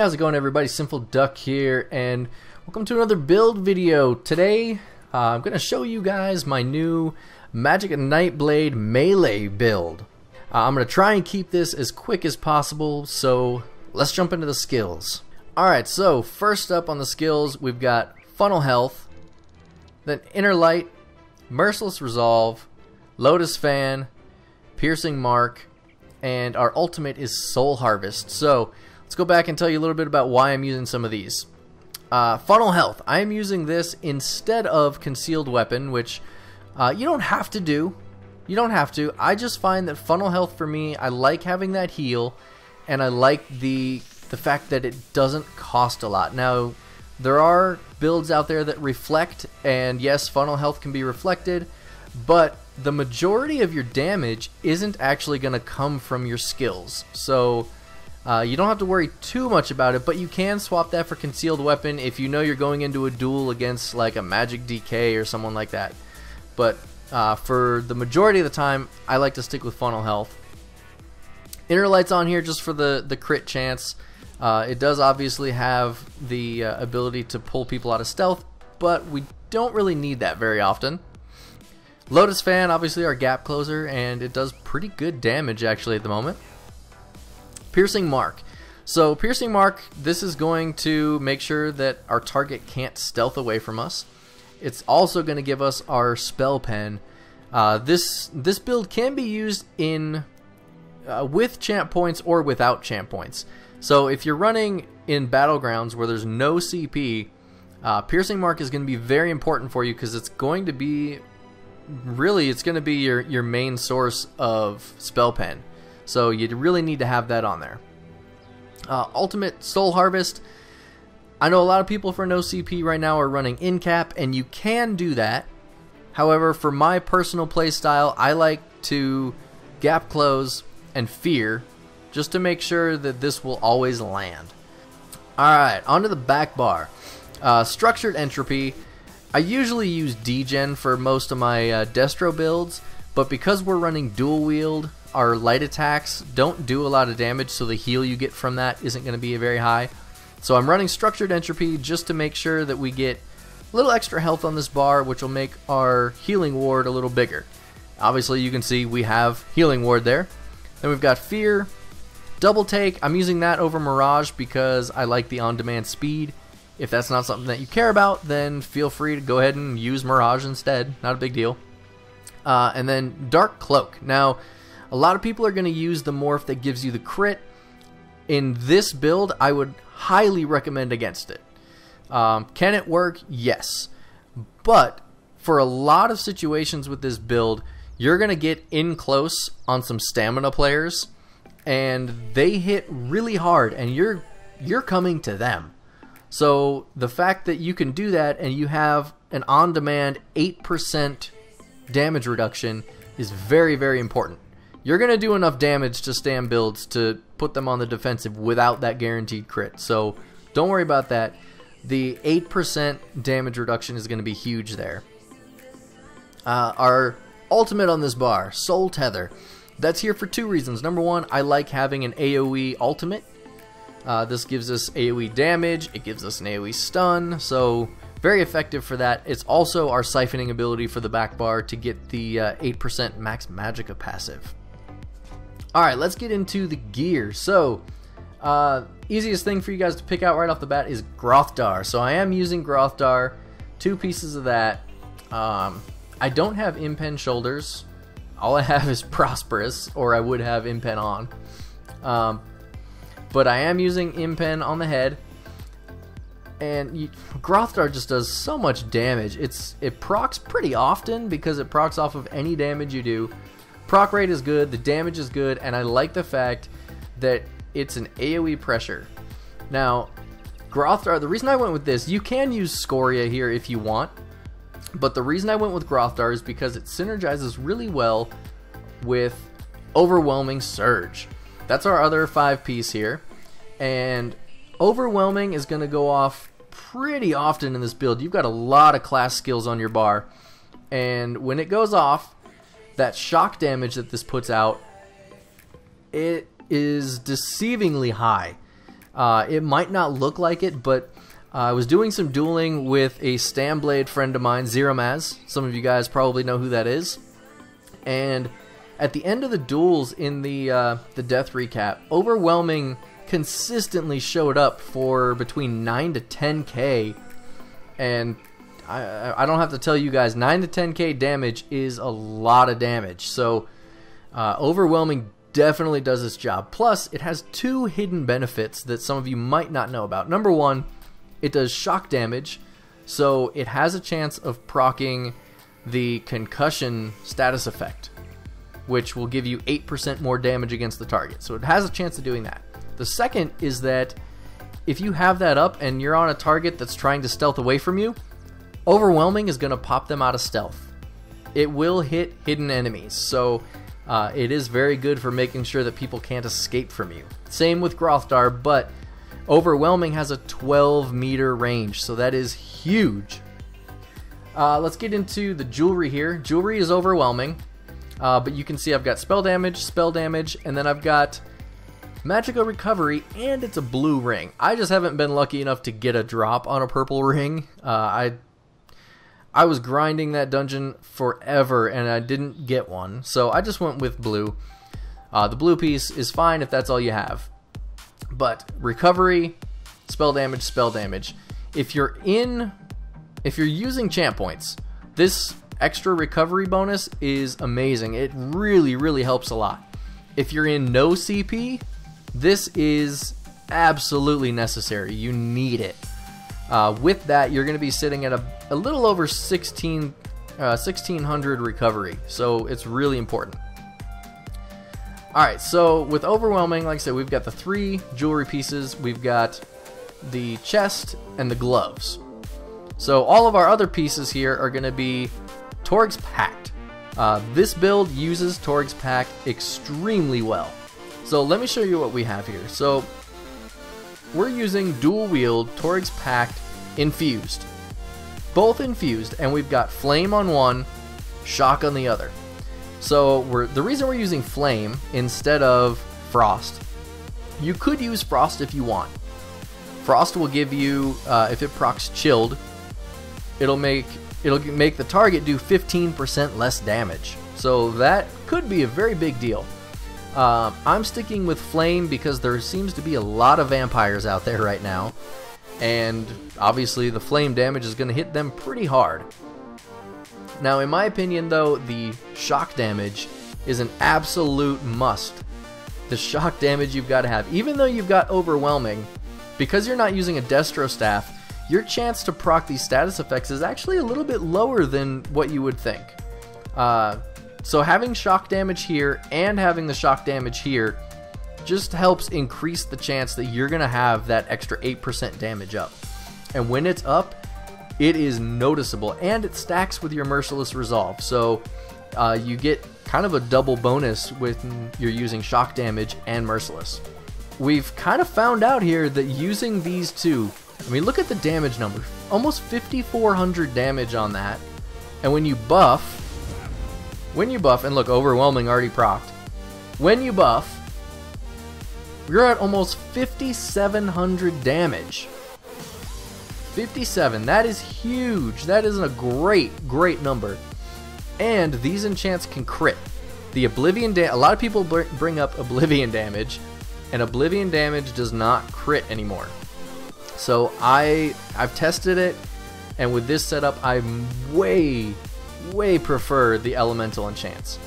how's it going everybody? Simple Duck here, and welcome to another build video. Today, I'm going to show you guys my new Magicka Nightblade melee build. I'm going to try and keep this as quick as possible, so let's jump into the skills. Alright, so first up on the skills, we've got Funnel Health, then Inner Light, Merciless Resolve, Lotus Fan, Piercing Mark, and our ultimate is Soul Harvest. So let's go back and tell you a little bit about why I'm using some of these. Funnel Health. I am using this instead of Concealed Weapon, which you don't have to do. You don't have to. I just find that Funnel Health for me, I like having that heal, and I like the fact that it doesn't cost a lot. Now, there are builds out there that reflect, and yes, Funnel Health can be reflected, but the majority of your damage isn't actually going to come from your skills. So you don't have to worry too much about it, but you can swap that for Concealed Weapon if you know you're going into a duel against like a Magic DK or someone like that. But for the majority of the time, I like to stick with Funnel Health. Inner Light's on here just for the crit chance. It does obviously have the ability to pull people out of stealth, but we don't really need that very often. Lotus Fan, obviously our gap closer, and it does pretty good damage actually at the moment. Piercing Mark. So Piercing Mark, this is going to make sure that our target can't stealth away from us. It's also going to give us our spell pen. This build can be used in with champ points or without champ points. So if you're running in battlegrounds where there's no CP, Piercing Mark is going to be very important for you because it's going to be it's going to be your main source of spell pen. So you really need to have that on there. Ultimate Soul Harvest. I know a lot of people for no CP right now are running in cap, and you can do that. However, for my personal play style, I like to gap close and fear just to make sure that this will always land. Alright, onto the back bar. Structured Entropy. I usually use degen for most of my Destro builds, but because we're running dual wield, our light attacks don't do a lot of damage, so the heal you get from that isn't going to be very high. So I'm running Structured Entropy just to make sure that we get a little extra health on this bar, which will make our healing ward a little bigger. Obviously you can see we have healing ward there. Then we've got Fear, Double Take. I'm using that over Mirage because I like the on-demand speed. If that's not something that you care about, then feel free to go ahead and use Mirage instead. Not a big deal. And then Dark Cloak. Now, a lot of people are going to use the morph that gives you the crit. In this build, I would highly recommend against it. Can it work? Yes. But for a lot of situations with this build, you're going to get in close on some stamina players, and they hit really hard, and you're coming to them. So the fact that you can do that and you have an on-demand 8% damage reduction is very, very important. You're going to do enough damage to stam builds to put them on the defensive without that guaranteed crit. So don't worry about that. The 8% damage reduction is going to be huge there. Our ultimate on this bar, Soul Tether. That's here for two reasons. Number one, I like having an AoE ultimate. This gives us AoE damage, it gives us an AoE stun, so very effective for that. It's also our siphoning ability for the back bar to get the 8% max Magicka passive. Alright, let's get into the gear. So, easiest thing for you guys to pick out right off the bat is Grothdar. So I am using Grothdar, 2 pieces of that. I don't have Impen shoulders. All I have is Prosperous, or I would have Impen on. But I am using Impen on the head, and Grothdar just does so much damage. It procs pretty often because it procs off of any damage you do. Proc rate is good, the damage is good, and I like the fact that it's an AoE pressure. Now, Grothdar, the reason I went with this, you can use Scoria here if you want, but the reason I went with Grothdar is because it synergizes really well with Overwhelming Surge. That's our other 5-piece here, and Overwhelming is going to go off pretty often in this build. You've got a lot of class skills on your bar, and when it goes off, that shock damage that this puts out, it is deceivingly high. It might not look like it, but I was doing some dueling with a Stamblade friend of mine, Zeromaz. Some of you guys probably know who that is. And at the end of the duels in the death recap, Overwhelming consistently showed up for between 9 to 10k, and I don't have to tell you guys, 9 to 10k damage is a lot of damage. So Overwhelming definitely does its job. Plus, it has two hidden benefits that some of you might not know about. Number one, it does shock damage, so it has a chance of proccing the concussion status effect, which will give you 8% more damage against the target. So it has a chance of doing that. The second is that if you have that up and you're on a target that's trying to stealth away from you, Overwhelming is going to pop them out of stealth. It will hit hidden enemies, so it is very good for making sure that people can't escape from you. Same with Grothdar, but Overwhelming has a 12-meter range, so that is huge. Let's get into the jewelry here. Jewelry is Overwhelming, but you can see I've got spell damage, and then I've got Magicka Recovery, and it's a blue ring. I just haven't been lucky enough to get a drop on a purple ring. I was grinding that dungeon forever, and I didn't get one, so I just went with blue. The blue piece is fine if that's all you have. But recovery, spell damage. If you're using champ points, this extra recovery bonus is amazing. It really, really helps a lot. If you're in no CP, this is absolutely necessary. You need it. With that, you're going to be sitting at a little over 1600 recovery, so it's really important. Alright, so with Overwhelming, like I said, we've got the 3 jewelry pieces, we've got the chest, and the gloves. So all of our other pieces here are going to be Torg's Pact. This build uses Torg's Pact extremely well. So let me show you what we have here. So we're using dual wield Torg's Pact infused. Both infused, and we've got flame on one, shock on the other. So the reason we're using flame instead of frost, you could use frost if you want. Frost will give you, if it procs chilled, it'll make the target do 15% less damage. So that could be a very big deal. I'm sticking with flame because there seems to be a lot of vampires out there right now, and obviously the flame damage is going to hit them pretty hard. Now, in my opinion, though, the shock damage is an absolute must. The shock damage you've got to have. Even though you've got Overwhelming, because you're not using a Destro Staff, your chance to proc these status effects is actually a little bit lower than what you would think. So having shock damage here and having the shock damage here just helps increase the chance that you're going to have that extra 8% damage up. And when it's up, it is noticeable, and it stacks with your Merciless Resolve. So you get kind of a double bonus when you're using shock damage and Merciless. We've kind of found out here that using these two, I mean, look at the damage number. Almost 5,400 damage on that. And when you buff, and look, Overwhelming already procced. When you buff, you're at almost 5,700 damage. 57, that is huge. That is a great number. And these enchants can crit. The Oblivion a lot of people bring up Oblivion damage, and Oblivion damage does not crit anymore. So I've tested it, and with this setup, I way prefer the elemental enchants.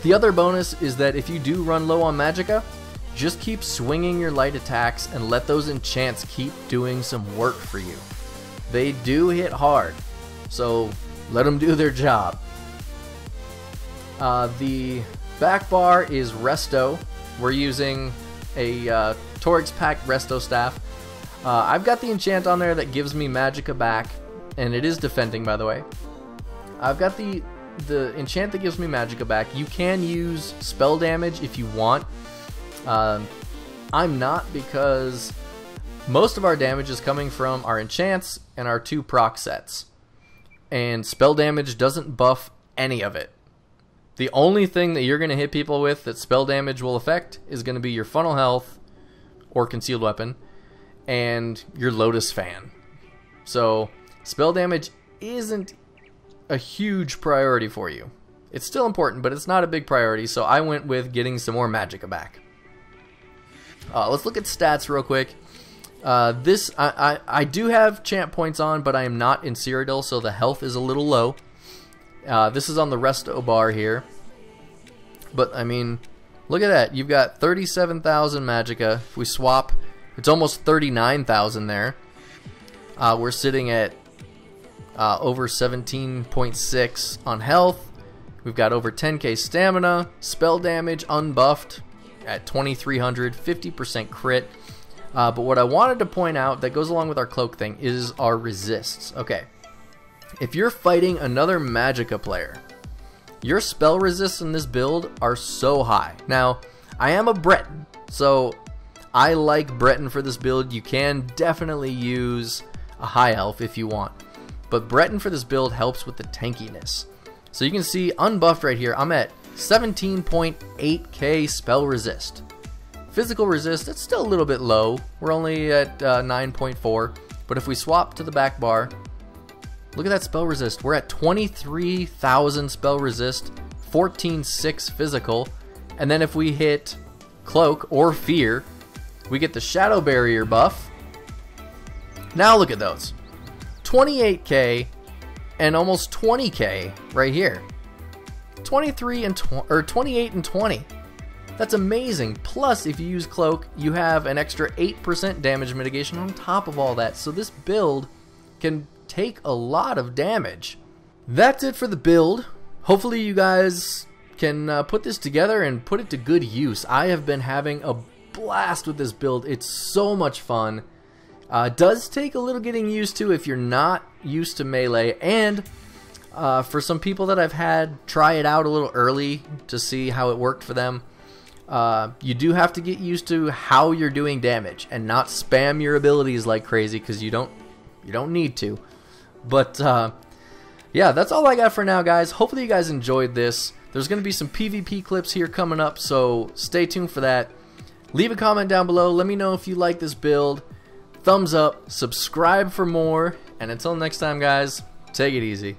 The other bonus is that if you do run low on Magicka, just keep swinging your light attacks and let those enchants keep doing some work for you. They do hit hard, so let them do their job. The back bar is Resto. We're using a Torg's Pact Resto Staff. I've got the enchant on there that gives me Magicka back, and it is defending, by the way. I've got the enchant that gives me Magicka back. You can use spell damage if you want. I'm not, because most of our damage is coming from our enchants and our 2 proc sets. And spell damage doesn't buff any of it. The only thing that you're going to hit people with that spell damage will affect is going to be your funnel health or concealed weapon, and your Lotus Fan. So spell damage isn't a huge priority for you. It's still important, but it's not a big priority, so I went with getting some more Magicka back. Let's look at stats real quick. I do have champ points on, but I am not in Cyrodiil, so the health is a little low. This is on the resto bar here. But, I mean, look at that. You've got 37,000 Magicka. If we swap, it's almost 39,000 there. We're sitting at over 17.6 on health. We've got over 10k stamina. Spell damage unbuffed at 2300, 50% crit. But what I wanted to point out that goes along with our cloak thing is our resists. Okay, if you're fighting another Magicka player, your spell resists in this build are so high. Now, I am a Breton, so I like Breton for this build. You can definitely use a high elf if you want, but Breton for this build helps with the tankiness. So you can see unbuffed right here, I'm at 17.8k spell resist. Physical resist, it's still a little bit low. We're only at 9.4, but if we swap to the back bar, look at that spell resist. We're at 23,000 spell resist, 14.6 physical, and then if we hit cloak or fear, we get the shadow barrier buff. Now look at those, 28k and almost 20k right here. 28 and 20. That's amazing. Plus, if you use cloak, you have an extra 8% damage mitigation on top of all that. So this build can take a lot of damage. That's it for the build. Hopefully you guys can put this together and put it to good use. I have been having a blast with this build. It's so much fun. Does take a little getting used to if you're not used to melee, and for some people that I've had try it out a little early to see how it worked for them, you do have to get used to how you're doing damage and not spam your abilities like crazy, because you don't need to. But yeah, that's all I got for now, guys. Hopefully you guys enjoyed this. There's going to be some PvP clips here coming up, so stay tuned for that. Leave a comment down below. Let me know if you like this build. Thumbs up, subscribe for more, and until next time, guys, take it easy.